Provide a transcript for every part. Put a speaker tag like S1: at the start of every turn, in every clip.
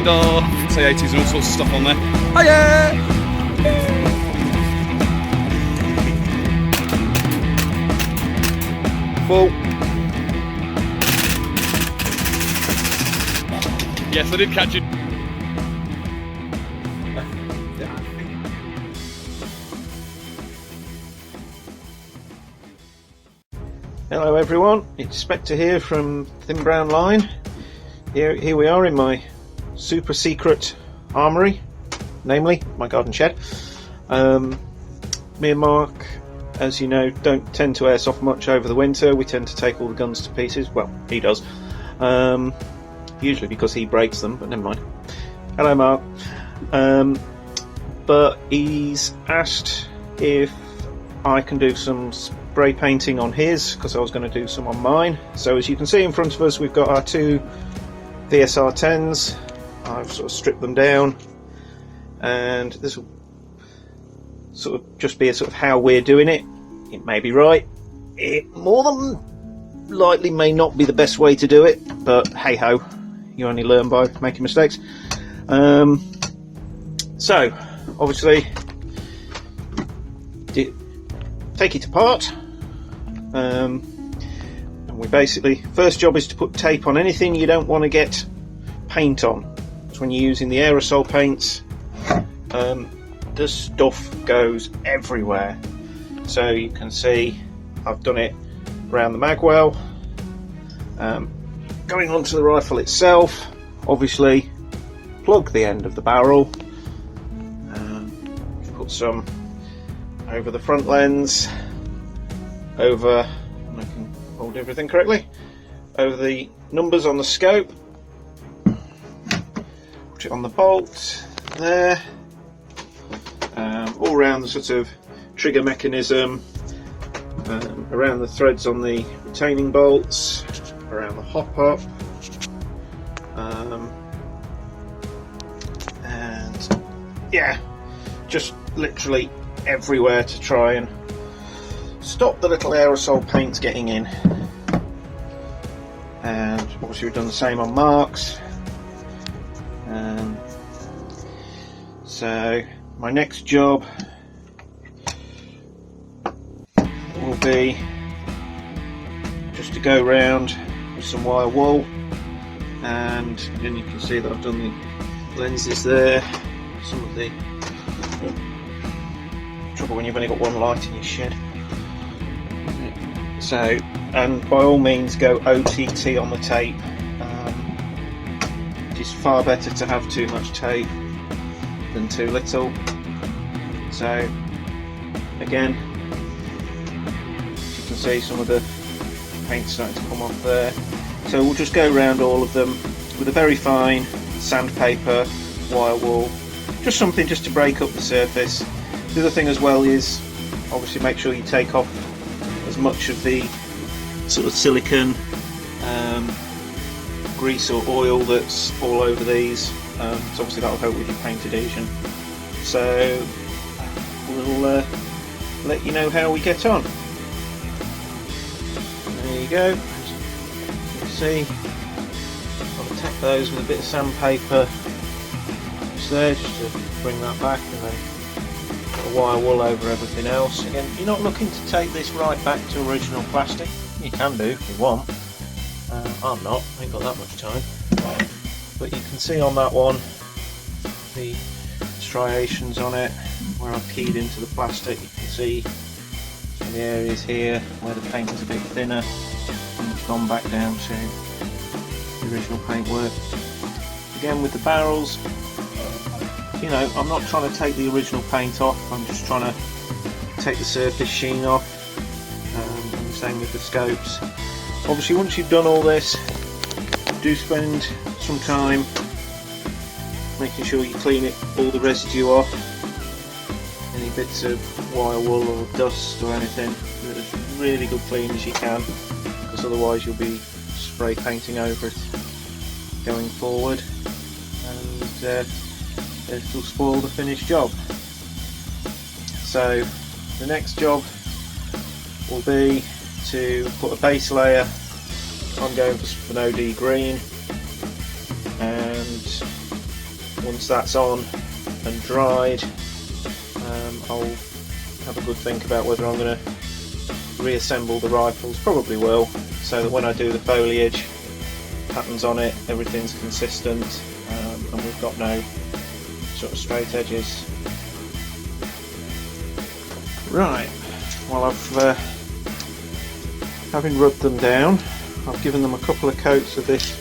S1: find our T80s and all sorts of stuff on there.
S2: Oh yeah! Full.
S1: Yes, I did catch it.
S2: Hello everyone, it's Spectre here from Thin Brown Line. Here we are in my super secret armoury, namely my garden shed. Me and Mark, as you know, don't tend to airsoft much over the winter. We tend to take all the guns to pieces. Well, he does. Usually because he breaks them, but never mind. Hello Mark. But he's asked if I can do some spray painting on his, because I was going to do some on mine. So as you can see in front of us, we've got our two VSR10s. I've sort of stripped them down, and this will sort of just be a sort of how we're doing it. It may be right, it more than likely may not be the best way to do it, but hey ho, you only learn by making mistakes. So obviously take it apart, and we basically, first job is to put tape on anything you don't want to get paint on. So when you're using the aerosol paints, the stuff goes everywhere. So you can see I've done it around the magwell, going onto the rifle itself. Obviously plug the end of the barrel, put some over the front lens, over, and I can hold everything correctly, over the numbers on the scope, put it on the bolt there, all around the sort of trigger mechanism, around the threads on the retaining bolts, around the hop-up, and yeah, just literally everywhere to try and stop the little aerosol paints getting in. And obviously we've done the same on Mark's. So my next job will be just to go round with some wire wool, and then you can see that I've done the lenses there. Some of the trouble when you've only got one light in your shed. So, and by all means go OTT on the tape. It is far better to have too much tape than too little. So again, as you can see, some of the paint's starting to come off there. So we'll just go around all of them with a very fine sandpaper, wire wool, just something just to break up the surface. The other thing as well is obviously make sure you take off as much of the sort of silicone, grease or oil that's all over these, so obviously that'll help with your paint adhesion. So we'll let you know how we get on. There you go. As you can see, I'll attack those with a bit of sandpaper just there, just to bring that back, and then put a wire wool over everything else. Again, you're not looking to take this right back to original plastic. You can do if you want. I'm not, I ain't got that much time. But you can see on that one the striations on it where I've keyed into the plastic. You can see some of the areas here where the paint is a bit thinner and it's gone back down to the original paintwork. Again with the barrels, you know, I'm not trying to take the original paint off, I'm just trying to take the surface sheen off, and the same with the scopes. Obviously once you've done all this, do spend some time making sure you clean it, all the residue off, any bits of wire wool or dust or anything, give it as really good clean as you can, because otherwise you'll be spray painting over it going forward, and it'll spoil the finished job. So the next job will be to put a base layer. I'm going for an OD green, and once that's on and dried, I'll have a good think about whether I'm going to reassemble the rifles. Probably will, so that when I do the foliage, patterns on it, everything's consistent, and we've got no sort of straight edges. Right, well, I've having rubbed them down, I've given them a couple of coats of this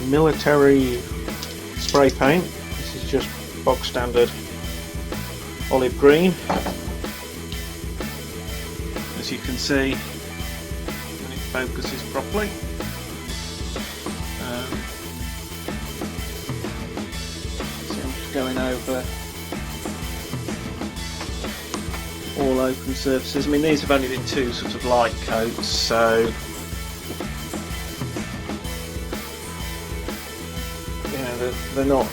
S2: military spray paint. This is just bog standard olive green. As you can see, when it focuses properly. So I'm just going over all open surfaces. I mean, these have only been two sort of light coats, so they're not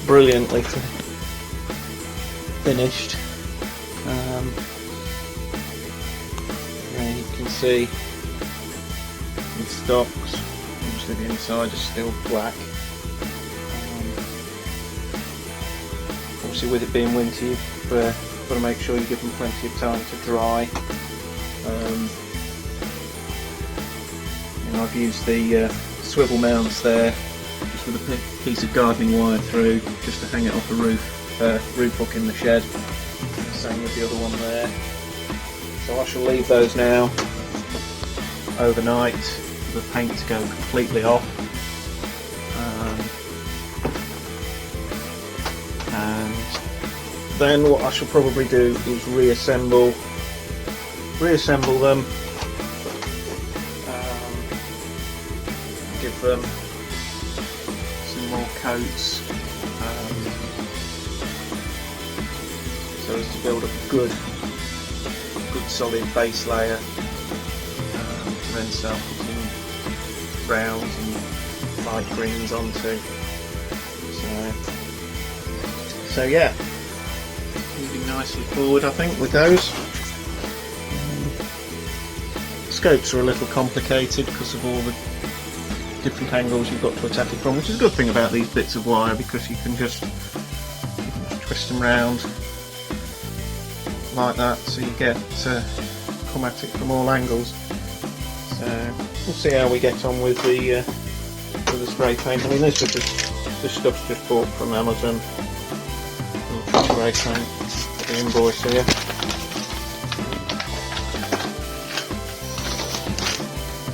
S2: brilliantly finished. You can see the stocks, obviously the inside is still black. Obviously, with it being winter, you've got to make sure you give them plenty of time to dry. And I've used the swivel mounts there, just with a piece of gardening wire through, just to hang it off a roof hook in the shed. Same with the other one there. So I shall leave those now overnight for the paint to go completely off. And then what I shall probably do is reassemble them, give them some more coats, so as to build up a good solid base layer, to then start putting browns and light greens onto. So yeah, moving nicely forward I think with those. Scopes are a little complicated because of all the different angles you've got to attack it from, which is a good thing about these bits of wire, because you can just twist them round like that, so you get come at it from all angles. So we'll see how we get on with the spray paint. I mean, this stuff's just bought from Amazon. Spray paint, the invoice here.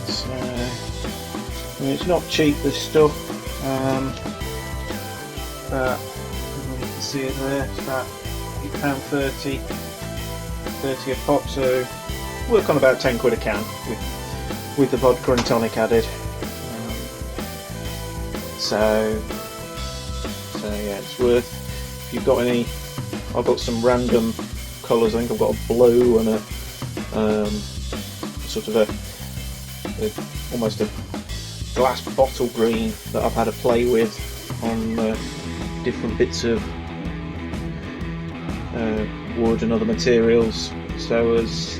S2: So I mean, it's not cheap, this stuff. But you can see it there. It's about £8.30 a pop, so work on about 10 quid a can with the vodka and tonic added. So yeah, it's worth. If you've got any, I've got some random colours. I think I've got a blue and a sort of a almost a glass bottle green that I've had a play with on different bits of wood and other materials, so as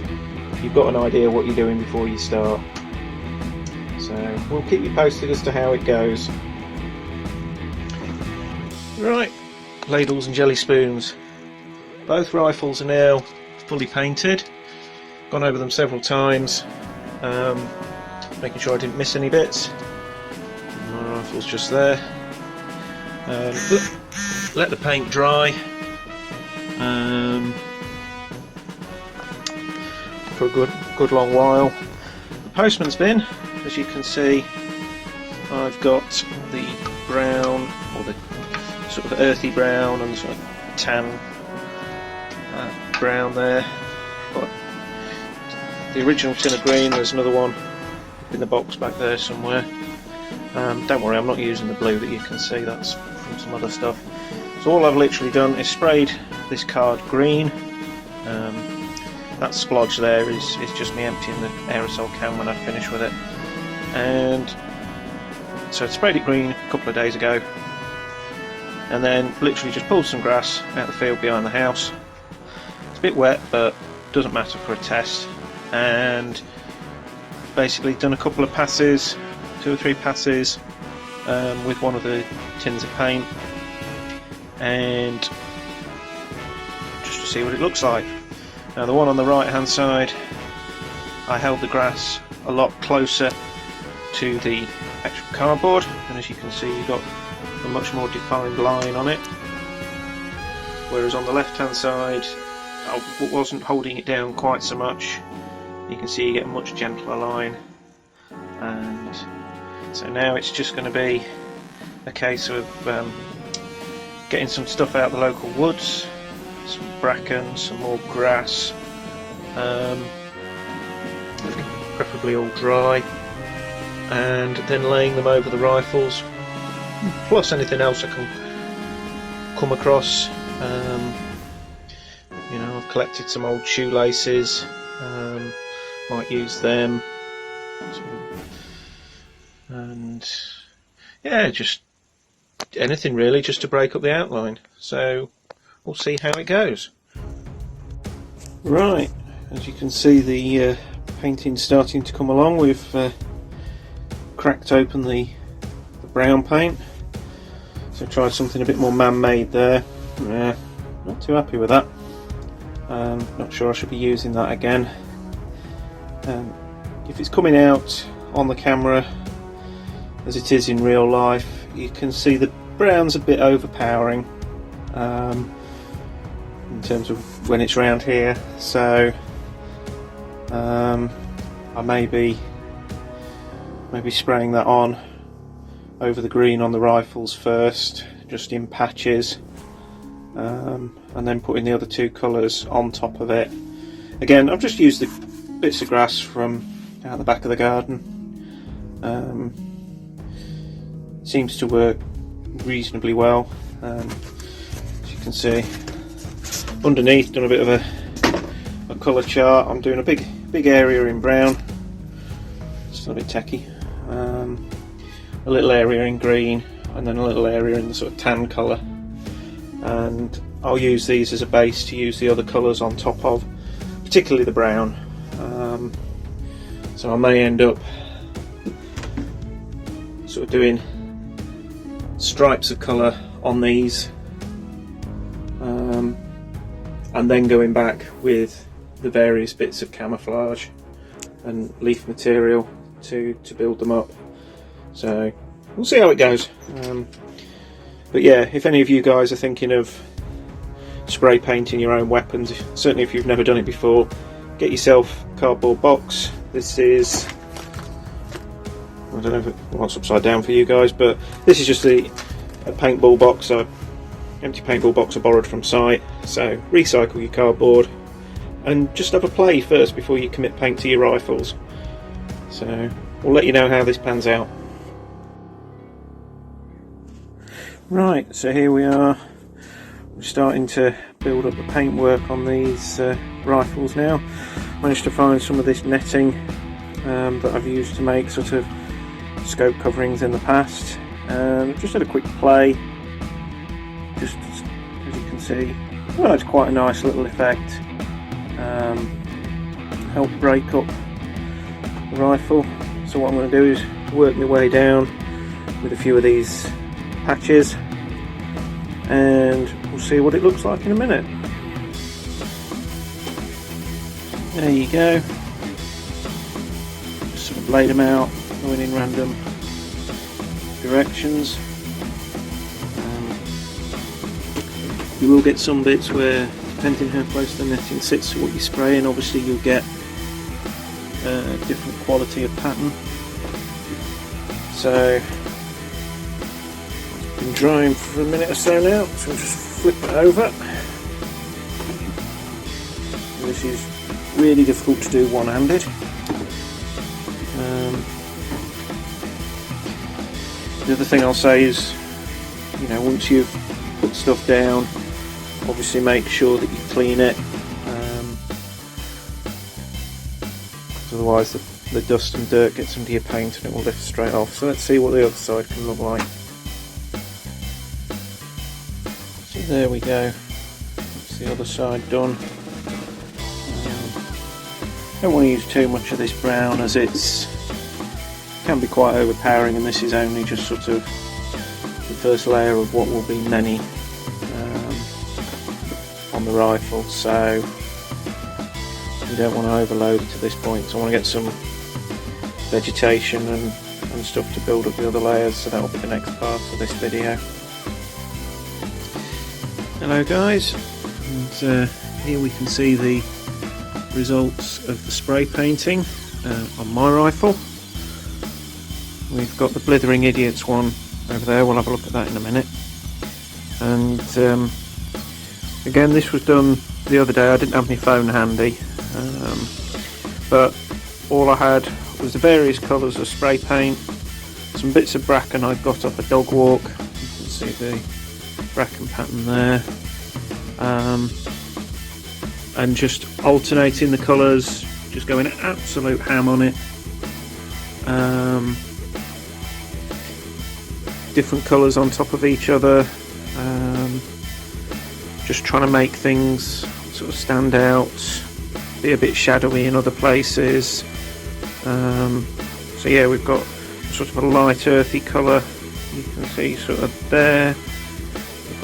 S2: you've got an idea what you're doing before you start. So we'll keep you posted as to how it goes. Right, ladles and jelly spoons. Both rifles are now fully painted. Gone over them several times, making sure I didn't miss any bits. My rifle's just there. Let the paint dry for a good long while. The postman's bin, as you can see, I've got the brown, or the sort of earthy brown, and sort of tan brown there. Got the original tin of green. There's another one in the box back there somewhere. Don't worry, I'm not using the blue that you can see, that's from some other stuff. So all I've literally done is sprayed this card green. That splodge there is just me emptying the aerosol can when I finish with it. And so I sprayed it green a couple of days ago, and then literally just pulled some grass out of the field behind the house. It's a bit wet, but doesn't matter for a test. And basically done a couple of passes, 2 or 3 passes with one of the tins of paint, and just to see what it looks like. Now the one on the right hand side, I held the grass a lot closer to the actual cardboard, and as you can see, you've got a much more defined line on it, whereas on the left hand side I wasn't holding it down quite so much. You can see you get a much gentler line, and so now it's just going to be a case of getting some stuff out of the local woods, some bracken, some more grass, preferably all dry, and then laying them over the rifles, plus anything else I can come across. You know, I've collected some old shoelaces, might use them, and yeah, just anything really, just to break up the outline. So we'll see how it goes. Right, as you can see, the painting's starting to come along. We've cracked open the brown paint, so tried something a bit more man-made there. Not too happy with that. Not sure I should be using that again. If it's coming out on the camera as it is in real life, you can see the brown's a bit overpowering in terms of when it's round here, so I may be spraying that on over the green on the rifles first, just in patches, and then putting the other two colours on top of it. Again, I've just used the bits of grass from out the back of the garden. Seems to work reasonably well. As you can see, underneath, done a bit of a colour chart. I'm doing a big area in brown, it's a bit tacky, a little area in green, and then a little area in the sort of tan colour, and I'll use these as a base to use the other colours on top of, particularly the brown. So I may end up sort of doing stripes of colour on these, and then going back with the various bits of camouflage and leaf material to build them up. So we'll see how it goes. But yeah, if any of you guys are thinking of spray painting your own weapons, certainly if you've never done it before, get yourself a cardboard box. This is, I don't know if what's upside down for you guys, but this is just a paintball box, empty paintball box I borrowed from site. So recycle your cardboard and just have a play first before you commit paint to your rifles. So we'll let you know how this pans out. Right, so here we are. We're starting to build up the paintwork on these rifles now. Managed to find some of this netting that I've used to make sort of scope coverings in the past. Just had a quick play, just as you can see. Well, it's quite a nice little effect. Help break up the rifle. So what I'm going to do is work my way down with a few of these patches, and we'll see what it looks like in a minute. There you go. Just sort of laid them out, going in random directions. You will get some bits where, depending how close the netting sits to what you're spraying, obviously you'll get a different quality of pattern. So it's been drying for a minute or so now, so I'll just flip it over. And this is really difficult to do one-handed. The other thing I'll say is, you know, once you've put stuff down, obviously make sure that you clean it, otherwise the dust and dirt gets under your paint and it will lift straight off. So let's see what the other side can look like. So there we go, that's the other side done. Don't want to use too much of this brown, as it can be quite overpowering, and this is only just sort of the first layer of what will be many. the rifle, so you don't want to overload it to this point. So I want to get some vegetation and stuff to build up the other layers, so that will be the next part of this video. Hello guys, and here we can see the results of the spray painting on my rifle. We've got the Blithering Idiots one over there, we'll have a look at that in a minute. And again, this was done the other day. I didn't have my phone handy, but all I had was the various colours of spray paint, some bits of bracken I got off a dog walk. You can see the bracken pattern there, and just alternating the colours, just going absolute ham on it. Different colours on top of each other, just trying to make things sort of stand out, be a bit shadowy in other places. So yeah, we've got sort of a light earthy colour, you can see sort of there. We've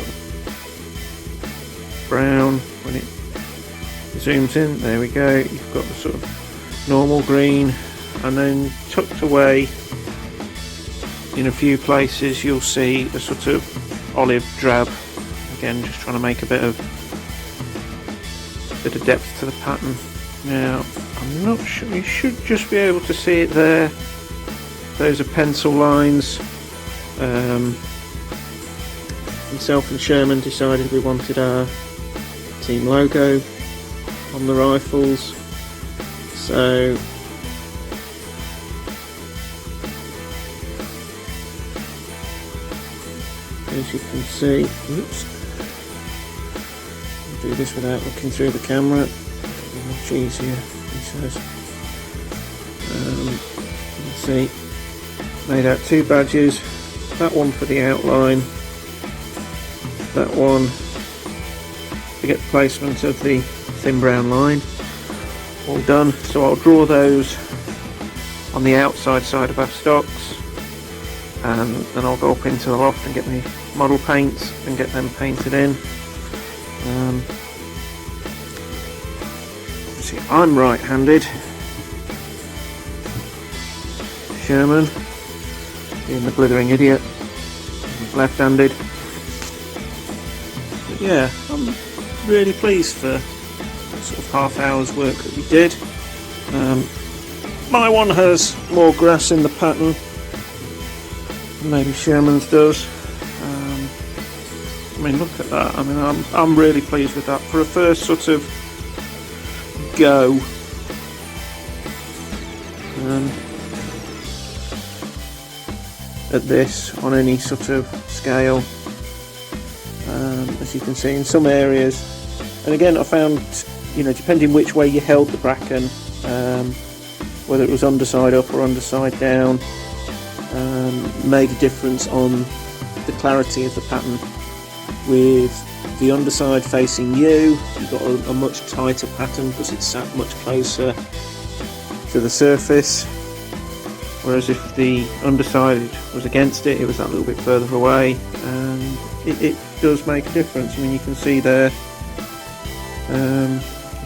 S2: got brown when it zooms in, there we go. You've got the sort of normal green, and then tucked away in a few places you'll see a sort of olive drab. Again, just trying to make a bit of depth to the pattern. Now, I'm not sure, you should just be able to see it there. Those are pencil lines. Myself and Sherman decided we wanted our team logo on the rifles, so as you can see, oops, I'll do this without looking through the camera, it'll be much easier, he says. You can see, made out two badges, that one for the outline, that one to get the placement of the thin brown line, all done. So I'll draw those on the outside side of our stocks, and then I'll go up into the loft and get my model paints and get them painted in. Obviously I'm right-handed, Sherman being the Blithering Idiot, left-handed. But yeah, I'm really pleased for that sort of half hour's work that we did. My one has more grass in the pattern, maybe Sherman's does. I mean, look at that. I mean, I'm really pleased with that for a first sort of go. At this on any sort of scale, as you can see in some areas. And again, I found, you know, depending which way you held the bracken, whether it was underside up or underside down, made a difference on the clarity of the pattern. With the underside facing you, you've got a much tighter pattern because it's sat much closer to the surface, whereas if the underside was against it, it was that little bit further away, and it does make a difference. I mean, you can see there,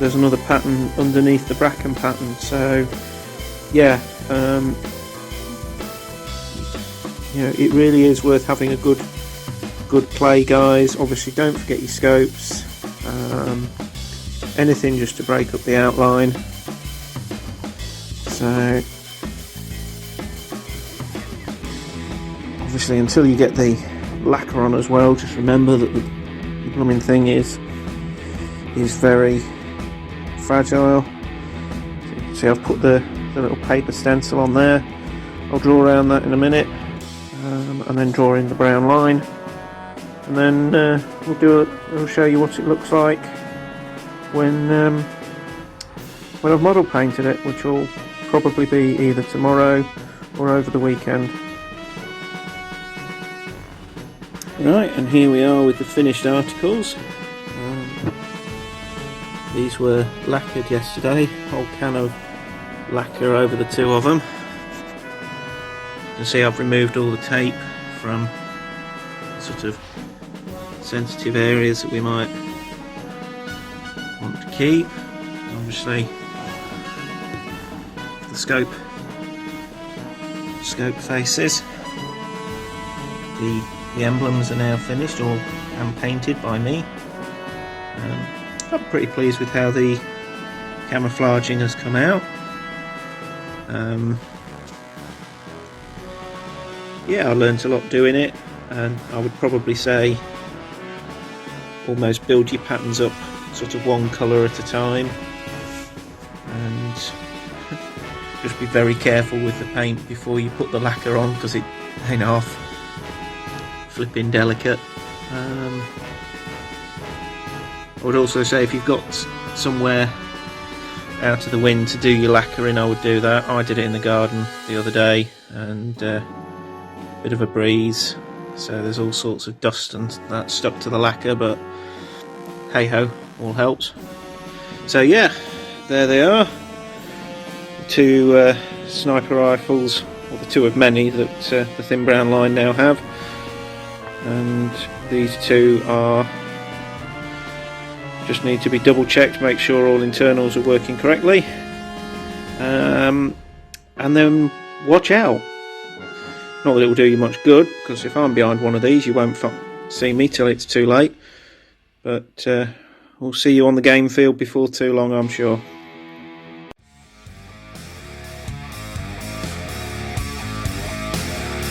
S2: there's another pattern underneath the bracken pattern, so yeah, you know, it really is worth having a good play, guys. Obviously don't forget your scopes, anything just to break up the outline. So obviously until you get the lacquer on as well, just remember that the blooming thing is very fragile. So you can see I've put the little paper stencil on there. I'll draw around that in a minute, and then draw in the brown line, and then we'll show you what it looks like when I've model painted it, which will probably be either tomorrow or over the weekend. Right, and here we are with the finished articles. These were lacquered yesterday, whole can of lacquer over the two of them. You can see I've removed all the tape from sort of sensitive areas that we might keep. Obviously, the scope faces. The emblems are now finished, all hand painted by me. I'm pretty pleased with how the camouflaging has come out. Yeah, I learnt a lot doing it, and I would probably say almost build your patterns up sort of one colour at a time, and just be very careful with the paint before you put the lacquer on, because it ain't half flipping delicate. I would also say if you've got somewhere out of the wind to do your lacquering, I would do that. I did it in the garden the other day, and bit of a breeze, so there's all sorts of dust and that stuck to the lacquer, but hey ho, all helps. So yeah, there they are, the two sniper rifles, or the two of many that the Thin Brown line now have, and these two are just need to be double checked, make sure all internals are working correctly, and then watch out. Not that it will do you much good, because if I'm behind one of these you won't see me till it's too late, but we'll see you on the game field before too long, I'm sure.